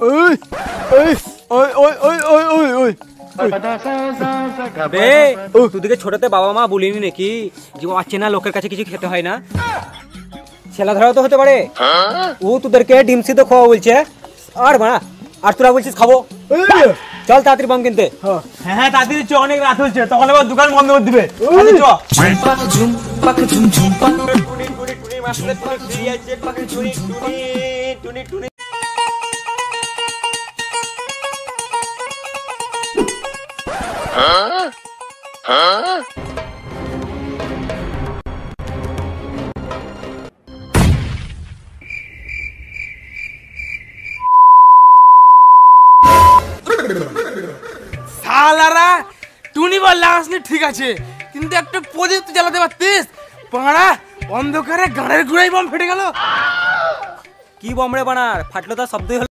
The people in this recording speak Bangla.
ওই ওই ওই ওই ওই ওই ওই ওই বে তোদেরকে ছোটতে বাবা মা বলিনি নাকি যে অচেনা লোকের কাছে কিছু খেতে হয় না? ছেলা ধরাও তো হতে পারে। ও তোদেরকে ডিম সিদ্ধ খাওয়া বলছে আর বাড়া, আর তোরা বলছিস খাবো। চল তাড়াতাড়ি বাম কিনতে। হ্যাঁ তাড়াতাড়ি চ, অনেক রাত হচ্ছে, তখন আবার দোকান বন্ধ করে দিবে। শালারা টুনি বল লাগাসনি ঠিক আছে, কিন্তু একটা প্রজেক্ট চালাতে পারতিস। পাড়া অন্ধকারে গাড়ের গুড়াই বম ফেটে গেল। কি বম রে বানার, ফাটলো তার শব্দই হলো।